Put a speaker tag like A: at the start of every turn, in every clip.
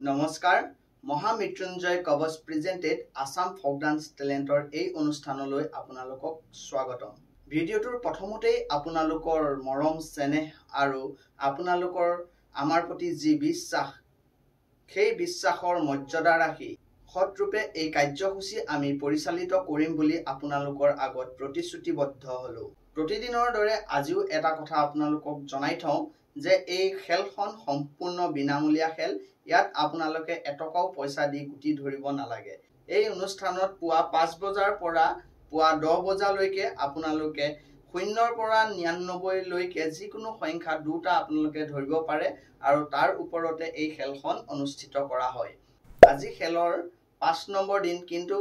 A: নমস্কাৰ মহামৃত্যুঞ্জয় কবচ প্ৰেজেন্টেড আসাম ফক ডান্স টেলেন্টৰ এই অনুষ্ঠানলৈ আপোনালোকক স্বাগতম। ভিডিঅ'টোৰ প্ৰথমতেই আপোনালোকৰ মৰম স্নেহ আৰু আপোনালোকৰ আমাৰ প্ৰতি যি বিশ্বাস সেই বিশ্বাসৰ মৰ্যাদা ৰাখি সৎৰূপে এই কাৰ্যসূচী আমি পৰিচালিত কৰিম বুলি আপোনালোকৰ আগত প্ৰতিশ্ৰুতিবদ্ধ হলো। প্ৰতিদিনৰ দৰে আজিও এটা কথা আপোনালোকক জনাই থওঁ যে এই খেলখন সম্পূৰ্ণ বিনামূলীয়া খেল। ইয়াত আপোনালোকে এটকাও পইচা দি গুটি ধৰিব নালাগে। এই অনুষ্ঠানত পুৱা 5 বজাৰ পৰা পুৱা 10 বজালৈকে আপোনালোকে 0 পৰা 99 লৈকে যিকোনো সংখ্যা দুটা আপোনালোকে ধৰিব পাৰে আৰু তাৰ ওপৰতে এই খেলখন অনুষ্ঠিত কৰা হয়। আজি খেলৰ 5 নম্বৰ দিন, কিন্তু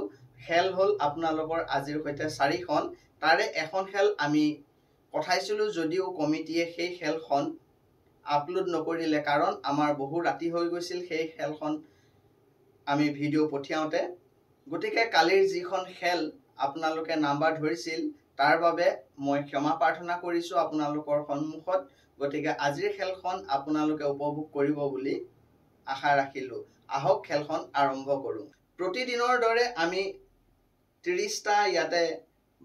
A: খেল হ'ল আপোনালোকৰ আজিৰ সৈতে 4খন। তাৰে এখন খেল আমি পঠাইছিলো যদিও কমিটিয়ে সেই খেলখন আপলোড নকৰিলে, কাৰণ আমাৰ বহু ৰাতি হৈ গৈছিল সেই খেলখন আমি ভিডিঅ' পঠিয়াওঁতে। গতিকে কালিৰ যিখন খেল আপোনালোকে নাম্বাৰ ধৰিছিল তাৰ বাবে মই ক্ষমা প্ৰাৰ্থনা কৰিছো আপোনালোকৰ সন্মুখত। গতিকে আজিৰ খেলখন আপোনালোকে উপভোগ কৰিব বুলি আশা ৰাখিলো। আহক খেলখন আৰম্ভ কৰো। প্ৰতিদিনৰ দৰে আমি 30টা ইয়াতে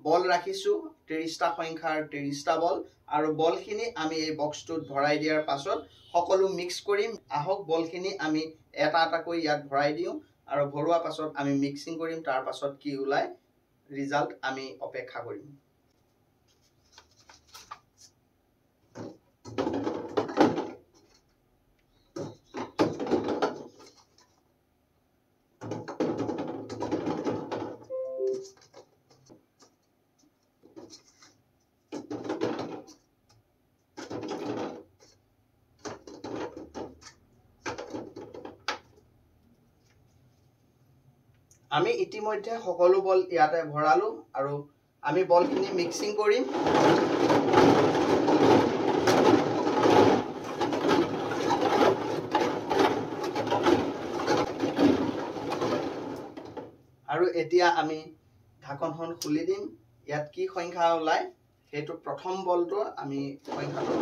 A: বল ৰাখিছো, 30টা সংখ্যাৰ 30টা বল, আৰু বলখিনি আমি এই বক্সটোত ভৰাই দিয়াৰ পাছত সকলো মিক্স কৰিম। আহক বলখিনি আমি এটা এটাকৈ ইয়াত ভৰাই দিওঁ আৰু ভৰোৱা পাছত আমি মিক্সিং কৰিম। তাৰ পাছত কি ওলাই ৰিজাল্ট আমি অপেক্ষা কৰিম। আমি ইতিমধ্যে সকলো বল ইয়াতে ভৰালো আৰু আমি বলখিনি মিক্সিং কৰিম। আৰু এতিয়া আমি ঢাকনখন খুলি দিম। ইয়াত কি সংখ্যা ওলাই সেইটো প্ৰথম বলটো আমি সংখ্যাটো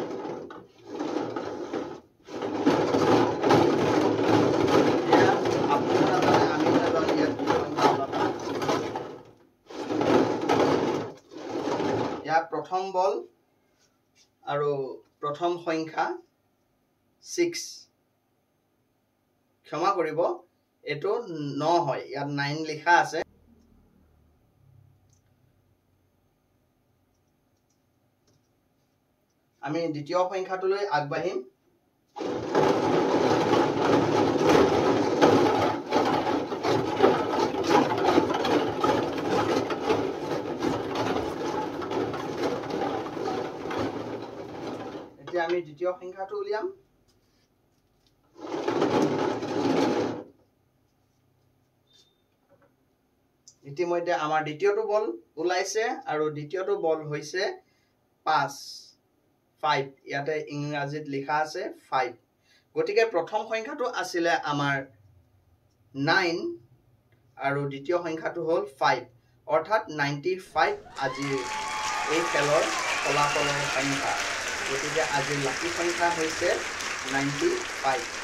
A: প্ৰথম বল আৰু প্ৰথম সংখ্যা 6, ক্ষমা কৰিব এইটো 9 হয়, ইয়াত 9 লিখা আছে। আমি দ্বিতীয় সংখ্যাটোলৈ আগবাঢ়িম। আমি দ্বিতীয় সংখ্যাটো উলিয়াম। ইতিমধ্যে আমাৰ দ্বিতীয়টো বল ওলাইছে আৰু দ্বিতীয়টো বল হৈছে 5, ইয়াতে ইংৰাজীত লিখা আছে 5। গতিকে প্ৰথম সংখ্যাটো আছিলে আমাৰ 9 আৰু দ্বিতীয় সংখ্যাটো হ'ল 5, অৰ্থাৎ 95 আজিৰ এই খেলৰ ফলাফলৰ সংখ্যা। গতিকে আজিৰ লাকি সংখ্যা হৈছে 95।